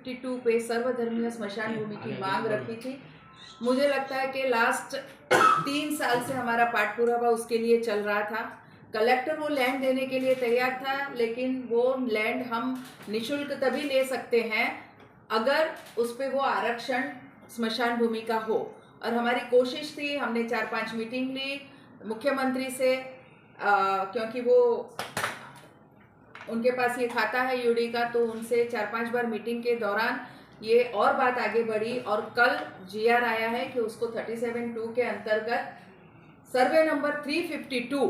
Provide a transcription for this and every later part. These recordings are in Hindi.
352 पे सर्वधर्मीय स्मशान भूमि की मांग रखी थी। मुझे लगता है कि लास्ट 3 साल से हमारा पाठपुरावा उसके लिए चल रहा था। कलेक्टर वो लैंड देने के लिए तैयार था, लेकिन वो लैंड हम निःशुल्क तभी ले सकते हैं अगर उस पर वो आरक्षण स्मशान भूमि का हो। और हमारी कोशिश थी, हमने 4-5 मीटिंग ली मुख्यमंत्री से, क्योंकि वो उनके पास ये खाता है यूडी का, तो उनसे 4-5 बार मीटिंग के दौरान ये और बात आगे बढ़ी और कल जीआर आया है कि उसको 37(2) के अंतर्गत सर्वे नंबर 352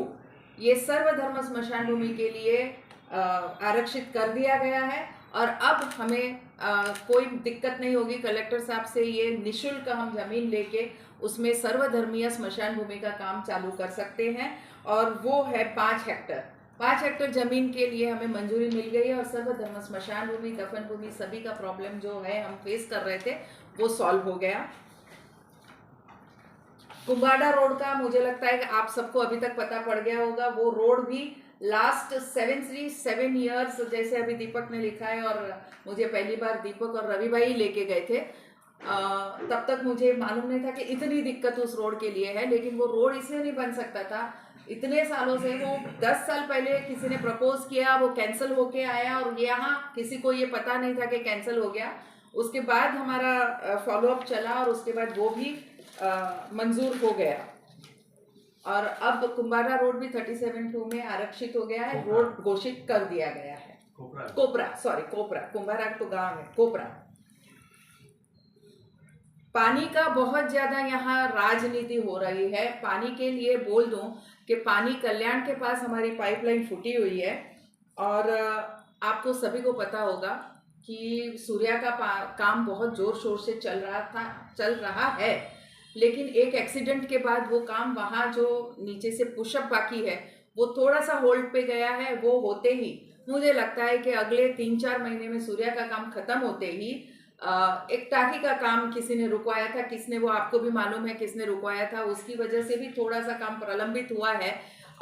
ये सर्वधर्म स्मशान भूमि के लिए आरक्षित कर दिया गया है। और अब हमें कोई दिक्कत नहीं होगी, कलेक्टर साहब से ये निःशुल्क हम जमीन लेके उसमें सर्वधर्मीय स्मशान भूमि का काम चालू कर सकते हैं। और वो है 5 हेक्टर। 5 हेक्टर जमीन के लिए हमें मंजूरी मिल गई है और सर्वधर्म स्मशान भूमि, दफन भूमि, सभी का प्रॉब्लम जो है हम फेस कर रहे थे वो सॉल्व हो गया। कुंभाडा रोड का मुझे लगता है कि आप सबको अभी तक पता पड़ गया होगा। वो रोड भी लास्ट 7 ईयर्स, जैसे अभी दीपक ने लिखा है और मुझे पहली बार दीपक और रवि भाई लेके गए थे, तब तक मुझे मालूम नहीं था कि इतनी दिक्कत उस रोड के लिए है। लेकिन वो रोड इसलिए नहीं बन सकता था, इतने सालों से वो 10 साल पहले किसी ने प्रपोज किया, वो कैंसिल होके आया और यहाँ किसी को ये पता नहीं था कि कैंसिल हो गया। उसके बाद हमारा फॉलोअप चला और उसके बाद वो भी मंजूर हो गया और अब कुंभारा रोड भी 37(2) में आरक्षित हो गया है, रोड घोषित कर दिया गया है। कोपरा, कुंभारा तो गांव है, कोपरा। पानी का बहुत ज्यादा यहाँ राजनीति हो रही है। पानी के लिए बोल दूं कि पानी कल्याण के पास हमारी पाइपलाइन फूटी हुई है और आपको सभी को पता होगा कि सूर्या का काम बहुत जोर शोर से चल रहा है, लेकिन एक एक्सीडेंट के बाद वो काम वहाँ जो नीचे से पुशअप बाकी है वो थोड़ा सा होल्ड पे गया है। वो होते ही मुझे लगता है कि अगले 3-4 महीने में सूर्या का काम खत्म होते ही एक टाकी का काम किसी ने रुकवाया था, किसने वो आपको भी मालूम है किसने रुकवाया था, उसकी वजह से भी थोड़ा सा काम प्रलंबित हुआ है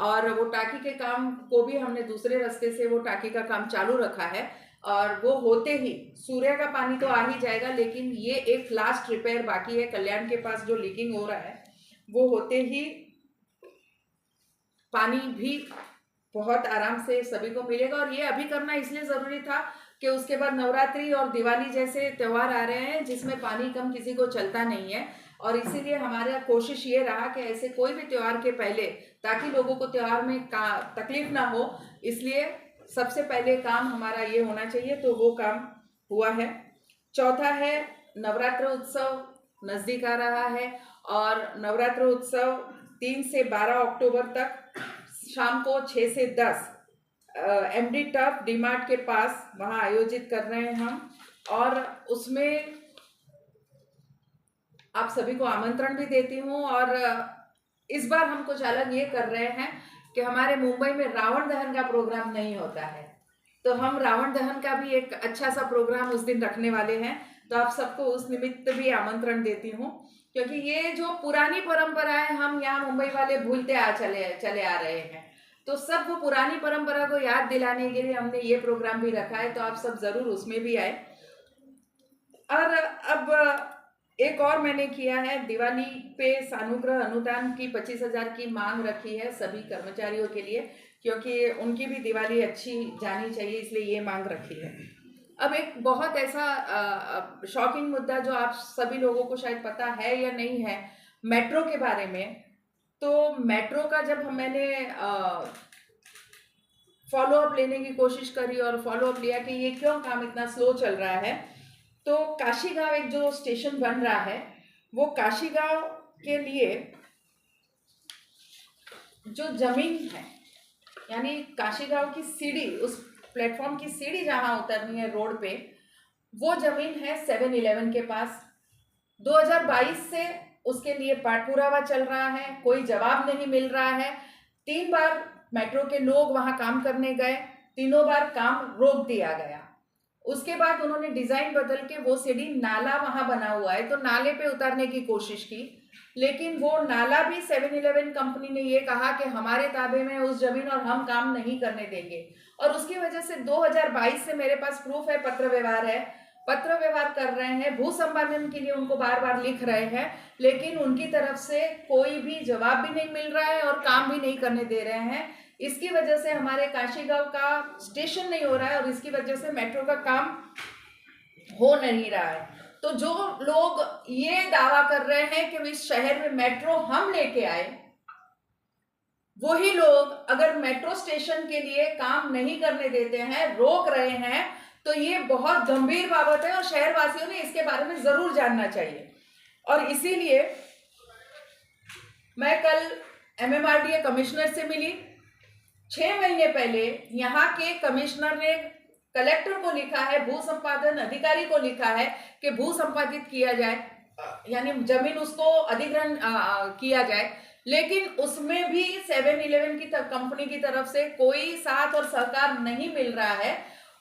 और वो टाकी के काम को भी हमने दूसरे रास्ते से वो टाकी का काम चालू रखा है और वो होते ही सूर्य का पानी तो आ ही जाएगा। लेकिन ये एक लास्ट रिपेयर बाकी है कल्याण के पास जो लीकिंग हो रहा है, वो होते ही पानी भी बहुत आराम से सभी को मिलेगा। और ये अभी करना इसलिए जरूरी था कि उसके बाद नवरात्रि और दिवाली जैसे त्यौहार आ रहे हैं जिसमें पानी कम किसी को चलता नहीं है और इसीलिए हमारा कोशिश ये रहा कि ऐसे कोई भी त्यौहार के पहले, ताकि लोगों को त्यौहार में तकलीफ ना हो, इसलिए सबसे पहले काम हमारा ये होना चाहिए, तो वो काम हुआ है। चौथा है नवरात्र उत्सव नज़दीक आ रहा है और नवरात्र उत्सव 3 से 12 अक्टूबर तक शाम को 6 से 10 MD टर्फ डीमार्ट के पास वहाँ आयोजित कर रहे हैं हम। और उसमें आप सभी को आमंत्रण भी देती हूँ। और इस बार हम कुछ अलग ये कर रहे हैं कि हमारे मुंबई में रावण दहन का प्रोग्राम नहीं होता है, तो हम रावण दहन का भी एक अच्छा सा प्रोग्राम उस दिन रखने वाले हैं। तो आप सबको उस निमित्त भी आमंत्रण देती हूँ, क्योंकि ये जो पुरानी परंपराएं हम यहाँ मुंबई वाले भूलते चले आ रहे हैं, तो सब वो पुरानी परंपरा को याद दिलाने के लिए हमने ये प्रोग्राम भी रखा है, तो आप सब जरूर उसमें भी आए। और अब एक और मैंने किया है, दिवाली पे सानुग्रह अनुदान की 25,000 की मांग रखी है सभी कर्मचारियों के लिए, क्योंकि उनकी भी दिवाली अच्छी जानी चाहिए, इसलिए ये मांग रखी है। अब एक बहुत ऐसा शॉकिंग मुद्दा जो आप सभी लोगों को शायद पता है या नहीं है, मेट्रो के बारे में। तो मेट्रो का जब मैंने फॉलोअप लेने की कोशिश करी और फॉलोअप लिया कि ये क्यों काम इतना स्लो चल रहा है, तो काशीगांव एक जो स्टेशन बन रहा है, वो काशीगांव के लिए जो जमीन है, यानी काशीगांव की सीढ़ी, उस प्लेटफॉर्म की सीढ़ी जहां उतरनी है रोड पे, वो जमीन है 7-Eleven के पास। 2022 से उसके लिए पाठपुरावा चल रहा है, कोई जवाब नहीं मिल रहा है। 3 बार मेट्रो के लोग वहां काम करने गए, तीनों बार काम रोक दिया गया। उसके बाद उन्होंने डिजाइन बदल के वो सीढ़ी, नाला वहां बना हुआ है, तो नाले पे उतारने की कोशिश की, लेकिन वो नाला भी 7-Eleven कंपनी ने ये कहा कि हमारे ताबे में उस जमीन और हम काम नहीं करने देंगे। और उसकी वजह से 2022 से मेरे पास प्रूफ है, पत्र व्यवहार है, पत्र व्यवहार कर रहे हैं, भू संपादन के लिए उनको बार बार लिख रहे हैं, लेकिन उनकी तरफ से कोई भी जवाब भी नहीं मिल रहा है और काम भी नहीं करने दे रहे हैं। इसकी वजह से हमारे काशीगांव का स्टेशन नहीं हो रहा है और इसकी वजह से मेट्रो का काम हो नहीं रहा है। तो जो लोग ये दावा कर रहे हैं कि इस शहर में मेट्रो हम लेके आए, वही लोग अगर मेट्रो स्टेशन के लिए काम नहीं करने देते हैं, रोक रहे हैं, तो ये बहुत गंभीर बाबत है और शहरवासियों ने इसके बारे में जरूर जानना चाहिए। और इसीलिए मैं कल MMRDA कमिश्नर से मिली। 6 महीने पहले यहाँ के कमिश्नर ने कलेक्टर को लिखा है, भू संपादन अधिकारी को लिखा है कि भू संपादित किया जाए, यानी जमीन उसको अधिग्रहण किया जाए, लेकिन उसमें भी 7-Eleven की कंपनी की तरफ से कोई साथ और सहकार नहीं मिल रहा है।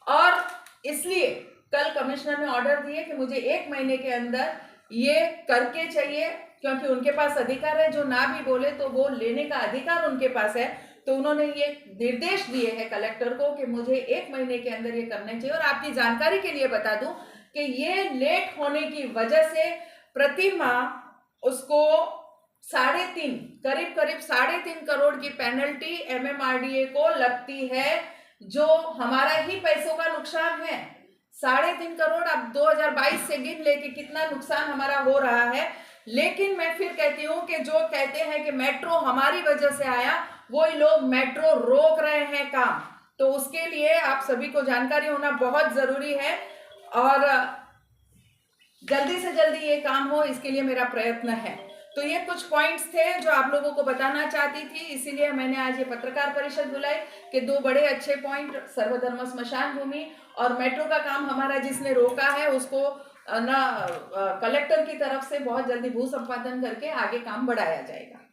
और इसलिए कल कमिश्नर ने ऑर्डर दिए कि मुझे 1 महीने के अंदर ये करके चाहिए, क्योंकि उनके पास अधिकार है, जो ना भी बोले तो वो लेने का अधिकार उनके पास है। तो उन्होंने ये निर्देश दिए हैं कलेक्टर को कि मुझे 1 महीने के अंदर ये करने चाहिए। और आपकी जानकारी के लिए बता दूं कि ये लेट होने की वजह से प्रति माह उसको 3.5 करीब 3.5 करोड़ की पेनल्टी MMRDA को लगती है, जो हमारा ही पैसों का नुकसान है। 3.5 करोड़ अब 2022 से गिन लेके कितना नुकसान हमारा हो रहा है। लेकिन मैं फिर कहती हूँ कि जो कहते हैं कि मेट्रो हमारी वजह से आया, वही लोग मेट्रो रोक रहे हैं काम। तो उसके लिए आप सभी को जानकारी होना बहुत जरूरी है और जल्दी से जल्दी ये काम हो, इसके लिए मेरा प्रयत्न है। तो ये कुछ पॉइंट्स थे जो आप लोगों को बताना चाहती थी, इसीलिए मैंने आज ये पत्रकार परिषद बुलाई कि 2 बड़े अच्छे पॉइंट, सर्वधर्म स्मशान भूमि और मेट्रो का काम हमारा जिसने रोका है उसको ना कलेक्टर की तरफ से बहुत जल्दी भू संपादन करके आगे काम बढ़ाया जाएगा।